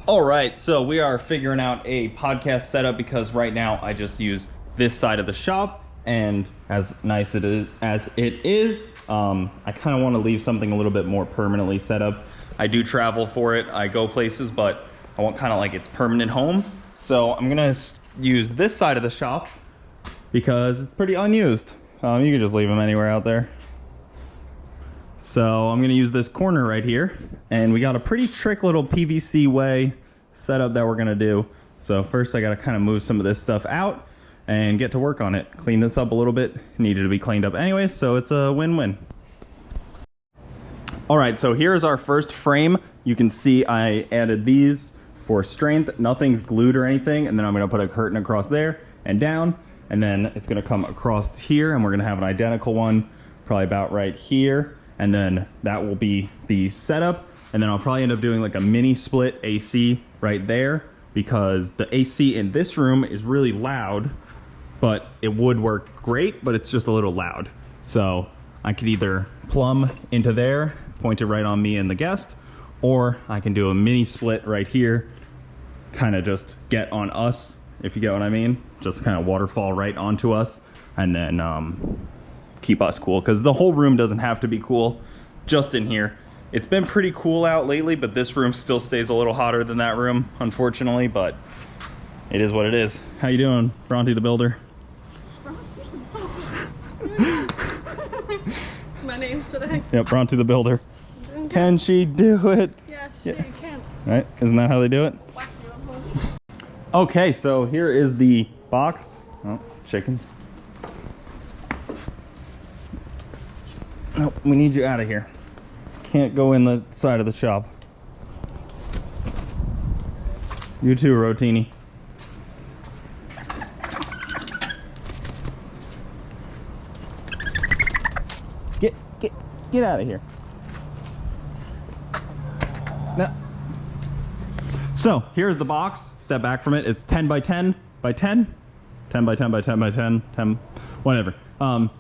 All right, so we are figuring out a podcast setup because right now I just use this side of the shop, and as nice as it is, I kind of want to leave something a little bit more permanently set up. I do travel for it, I go places, but I want kind of like its permanent home. So I'm gonna use this side of the shop because it's pretty unused. You can just leave them anywhere out there. So I'm gonna use this corner right here, and we got a pretty trick little PVC way setup that we're gonna do. So first I gotta kind of move some of this stuff out and get to work on it. Clean this up a little bit. It needed to be cleaned up anyway, so it's a win-win. All right, so here's our first frame. You can see I added these for strength. Nothing's glued or anything, and then I'm gonna put a curtain across there and down, and then it's gonna come across here, and we're gonna have an identical one probably about right here. And then that will be the setup. And then I'll probably end up doing like a mini split AC right there because the AC in this room is really loud, but it would work great, but it's just a little loud. So I could either plumb into there, point it right on me and the guest, or I can do a mini split right here, kind of just get on us, if you get what I mean. Just kind of waterfall right onto us, and then keep us cool, because the whole room doesn't have to be cool, just in here. It's been pretty cool out lately, but this room still stays a little hotter than that room, unfortunately, but it is what it is. How you doing, Bronte the Builder? It's my name today. Yep, Bronte the Builder. Can she do it? Yes, yeah. she can. Right, isn't that how they do it? Okay, so here is the box. Oh, chickens. No, we need you out of here. Can't go in the side of the shop. You too, Rotini. Get out of here. No. So here's the box. Step back from it. It's 10 by 10 by 10, 10 by 10 by 10 by 10, 10, whatever.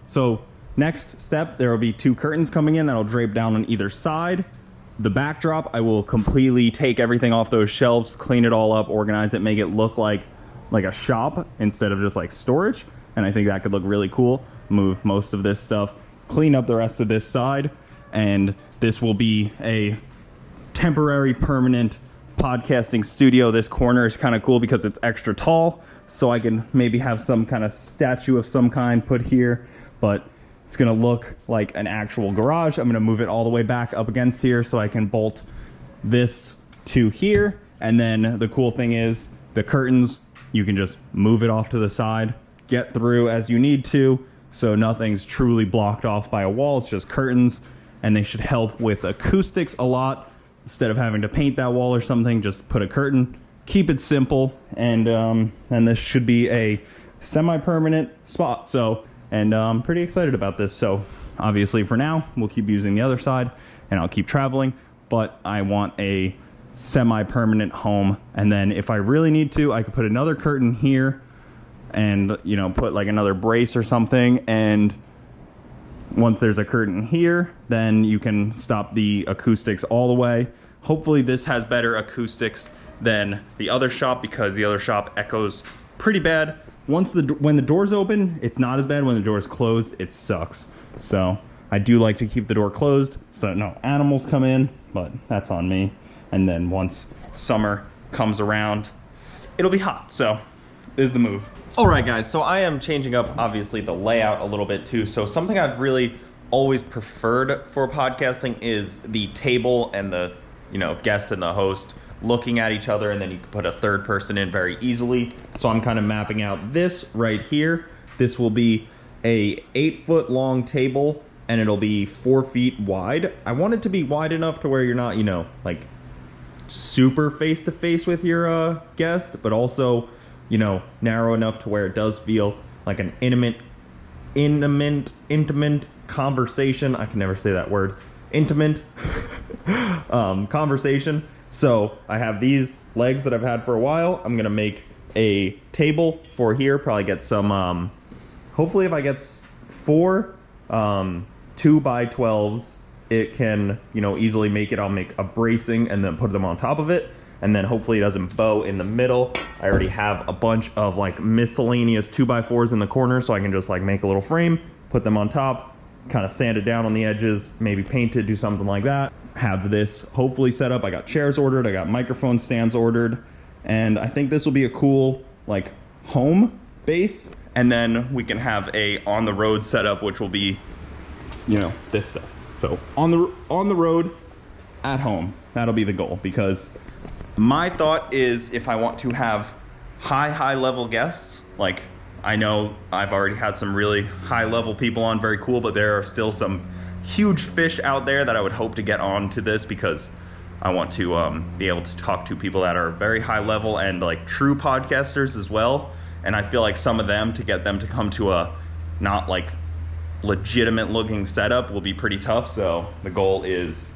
So next step, there will be two curtains coming in that'll drape down on either side. The backdrop, I will completely take everything off those shelves, clean it all up, organize it, make it look like a shop instead of just like storage. And I think that could look really cool. Move most of this stuff, clean up the rest of this side, and this will be a temporary permanent podcasting studio. This corner is kind of cool because it's extra tall, so I can maybe have some kind of statue of some kind put here, but it's gonna look like an actual garage. I'm gonna move it all the way back up against here so I can bolt this to here. And then the cool thing is the curtains, you can just move it off to the side, get through as you need to, so nothing's truly blocked off by a wall. It's just curtains, and they should help with acoustics a lot. Instead of having to paint that wall or something, just put a curtain, keep it simple, and this should be a semi-permanent spot. So, and I'm pretty excited about this. So obviously for now, we'll keep using the other side and I'll keep traveling, but I want a semi-permanent home. And then if I really need to, I could put another curtain here and, you know, put like another brace or something. And once there's a curtain here, then you can stop the acoustics all the way. Hopefully this has better acoustics than the other shop, because the other shop echoes pretty bad. When the door's open, it's not as bad. When the door's closed, it sucks. So I do like to keep the door closed so that no animals come in, but that's on me. And then once summer comes around, it'll be hot. So this is the move. All right, guys, so I am changing up, obviously, the layout a little bit too. So something I've really always preferred for podcasting is the table and the, you know, guest and the host looking at each other, and then you can put a third person in very easily. So I'm kind of mapping out this right here. This will be a 8-foot long table, and it'll be 4 feet wide. I want it to be wide enough to where you're not, you know, like super face to face with your guest, but also, you know, narrow enough to where it does feel like an intimate conversation. I can never say that word. Intimate conversation. So I have these legs that I've had for a while. I'm gonna make a table for here, probably get some, hopefully if I get 4 2x12s, it can, you know, easily make it. I'll make a bracing and then put them on top of it. and then hopefully it doesn't bow in the middle. I already have a bunch of like miscellaneous 2x4s in the corner, so I can just like make a little frame, put them on top, kind of sand it down on the edges, maybe paint it, do something like that. Have this hopefully set up. I got chairs ordered, I got microphone stands ordered, and I think this will be a cool like home base. And then we can have a on the road setup, which will be, you know, this stuff. So on the road, at home, that'll be the goal. Because my thought is, if I want to have high level guests, like I know I've already had some really high level people on, very cool, but there are still some huge fish out there that I would hope to get on to this, because I want to be able to talk to people that are very high level and like true podcasters as well. And I feel like some of them, to get them to come to a not like legitimate looking setup will be pretty tough. So the goal is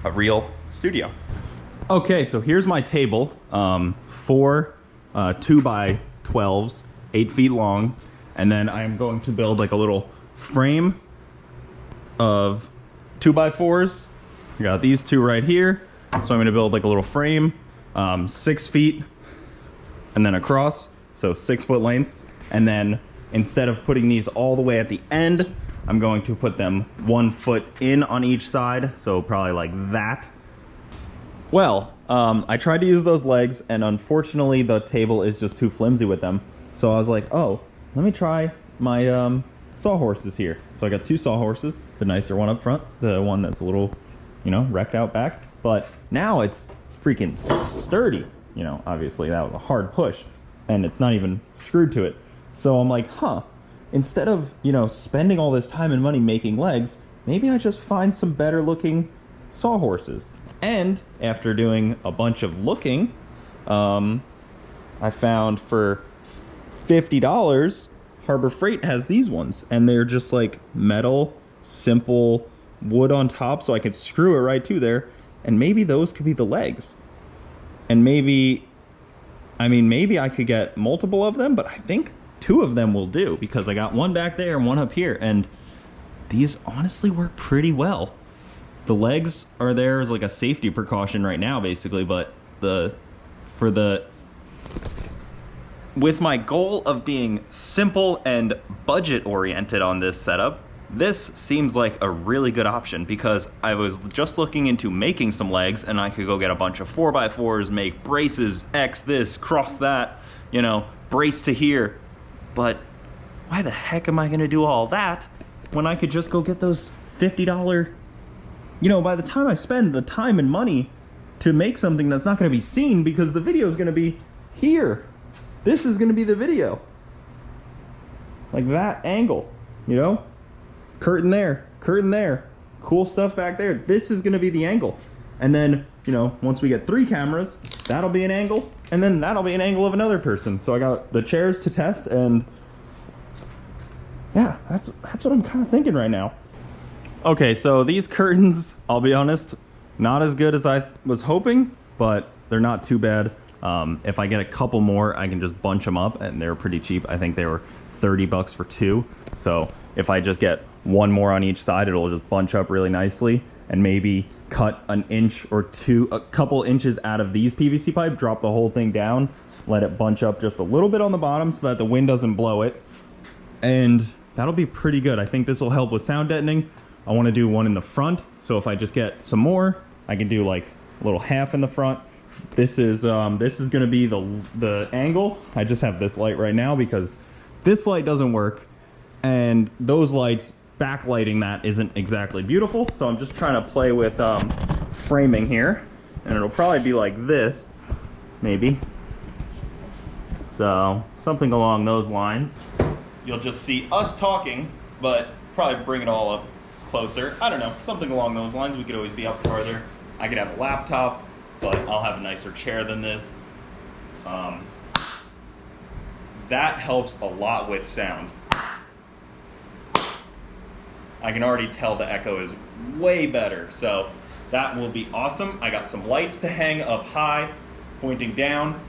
a real studio. Okay, so here's my table. 4 2x12s, 8 feet long. And then I'm going to build like a little frame of 2x4s. I got these 2 right here. So I'm gonna build like a little frame, 6 feet and then across, so 6 foot lengths. And then instead of putting these all the way at the end, I'm going to put them 1 foot in on each side, so probably like that. Well, I tried to use those legs, and unfortunately the table is just too flimsy with them. So I was like, oh, let me try my sawhorses here. So I got 2 sawhorses, the nicer one up front, the one that's a little, you know, wrecked out back. But now it's freaking sturdy. You know, obviously that was a hard push, and it's not even screwed to it. So I'm like, huh, instead of, you know, spending all this time and money making legs, maybe I just find some better looking sawhorses. And after doing a bunch of looking, I found for $50, Harbor Freight has these ones, and they're just like metal, simple wood on top, so I can screw it right to there. And maybe those could be the legs. And maybe, I mean, maybe I could get multiple of them, but I think 2 of them will do, because I got 1 back there and 1 up here, and these honestly work pretty well. The legs are there as like a safety precaution right now, basically, but with my goal of being simple and budget oriented on this setup, this seems like a really good option, because I was just looking into making some legs, and I could go get a bunch of 4x4s, make braces, X this, cross that, you know, brace to here. But why the heck am I gonna do all that when I could just go get those $50, you know, by the time I spend the time and money to make something that's not gonna be seen, because the video is gonna be here. This is gonna be the video. Like that angle, you know? Curtain there, cool stuff back there. This is gonna be the angle. And then, you know, once we get 3 cameras, that'll be an angle, and then that'll be an angle of another person. So I got the chairs to test, and yeah, that's what I'm kind of thinking right now. Okay, so these curtains, I'll be honest, not as good as I was hoping, but they're not too bad. If I get a couple more, I can just bunch them up, and they're pretty cheap. I think they were $30 for 2. So if I just get 1 more on each side, it'll just bunch up really nicely, and maybe cut an inch or 2, a couple inches out of these PVC pipe, drop the whole thing down, let it bunch up just a little bit on the bottom so that the wind doesn't blow it. And that'll be pretty good. I think this will help with sound deadening. I want to do one in the front, so if I just get some more, I can do like a little half in the front. This is going to be the angle. I just have this light right now because this light doesn't work, and those lights backlighting that isn't exactly beautiful. So I'm just trying to play with framing here, and it'll probably be like this, maybe. So something along those lines. You'll just see us talking, but probably bring it all up closer. I don't know, something along those lines. We could always be up farther. I could have a laptop, but I'll have a nicer chair than this. That helps a lot with sound. I can already tell the echo is way better, so that will be awesome. I got some lights to hang up high, pointing down.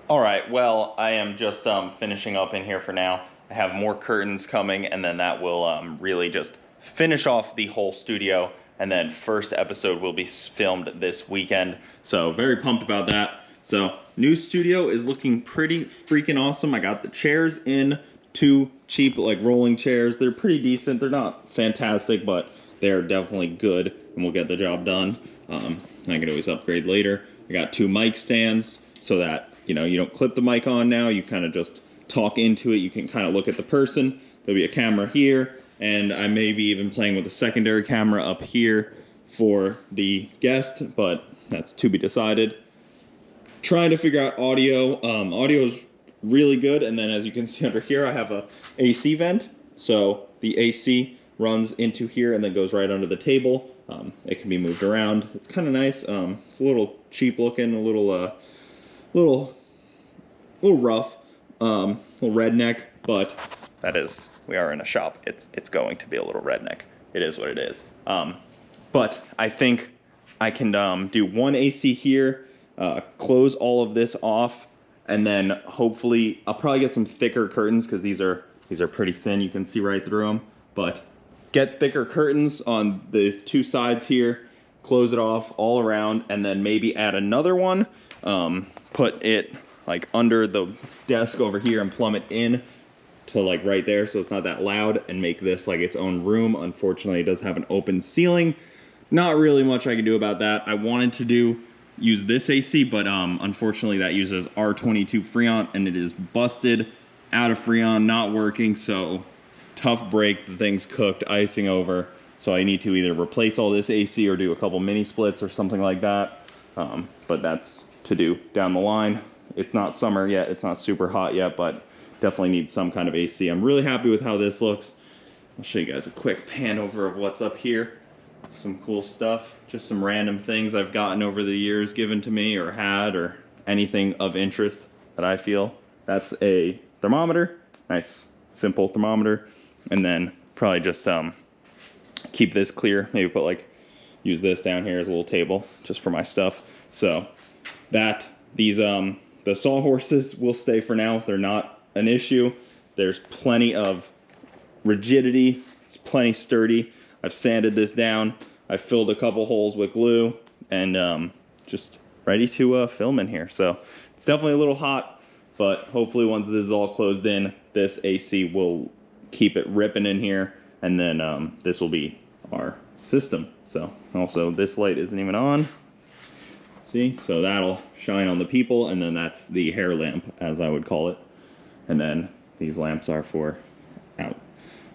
All right, well, I am just finishing up in here for now. I have more curtains coming, and then that will really just finish off the whole studio. and then first episode will be filmed this weekend. So very pumped about that. So new studio is looking pretty freaking awesome. I got the chairs in, 2 cheap like rolling chairs. They're pretty decent. They're not fantastic, but they're definitely good and will get the job done. I can always upgrade later. I got 2 mic stands so that, you know, you don't clip the mic on now. You kind of just talk into it. You can kind of look at the person. There'll be a camera here, and I may be even playing with a secondary camera up here for the guest, but that's to be decided. Trying to figure out audio. Audio is really good, and then as you can see under here, I have a AC vent. So the AC runs into here and then goes right under the table. It can be moved around. It's kind of nice. It's a little cheap looking, a little rough, little redneck, but that is, we are in a shop. It's going to be a little redneck. It is what it is. But I think I can do 1 AC here, close all of this off, and then hopefully I'll probably get some thicker curtains because these are pretty thin. You can see right through them, but get thicker curtains on the 2 sides here, close it off all around, and then maybe add another one, put it like under the desk over here and plumb it in to like right there so it's not that loud, and make this like its own room. Unfortunately, it does have an open ceiling. Not really much I can do about that. I wanted to use this AC, but unfortunately that uses R22 Freon and it is busted, out of Freon, not working, so tough break. The thing's cooked, icing over. So I need to either replace all this AC or do a couple mini splits or something like that. But that's to do down the line. It's not summer yet, it's not super hot yet, but definitely needs some kind of AC. I'm really happy with how this looks. I'll show you guys a quick pan over of what's up here. Some cool stuff, just some random things I've gotten over the years given to me or had, or anything of interest that I feel. That's a thermometer, nice simple thermometer, and then probably just keep this clear, maybe put like, use this down here as a little table just for my stuff. So that, these the sawhorses will stay for now. They're not an issue. There's plenty of rigidity, it's plenty sturdy. I've sanded this down. I've filled a couple holes with glue, and just ready to film in here. So it's definitely a little hot, but hopefully once this is all closed in, this AC will keep it ripping in here, and then this will be our system. So also this light isn't even on. See, so that'll shine on the people, and then that's the hair lamp, as I would call it. And then these lamps are for out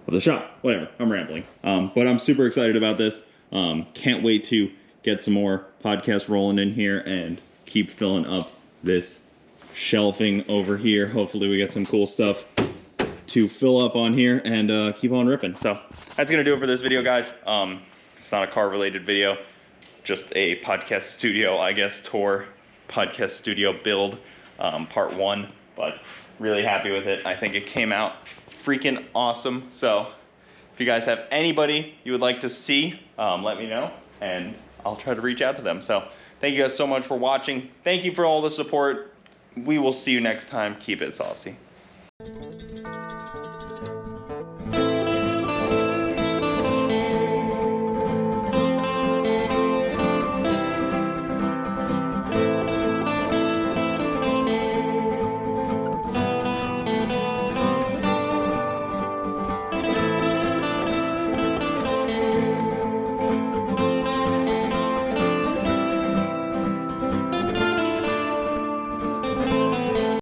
of the shop. Whatever, I'm rambling. But I'm super excited about this. Can't wait to get some more podcasts rolling in here and keep filling up this shelving over here. Hopefully we get some cool stuff to fill up on here and keep on ripping. So that's gonna do it for this video, guys. It's not a car related video, just a podcast studio, I guess, tour, podcast studio build, part 1, but really happy with it. I think it came out freaking awesome. So if you guys have anybody you would like to see, let me know and I'll try to reach out to them. So thank you guys so much for watching. Thank you for all the support. We will see you next time. Keep it saucy.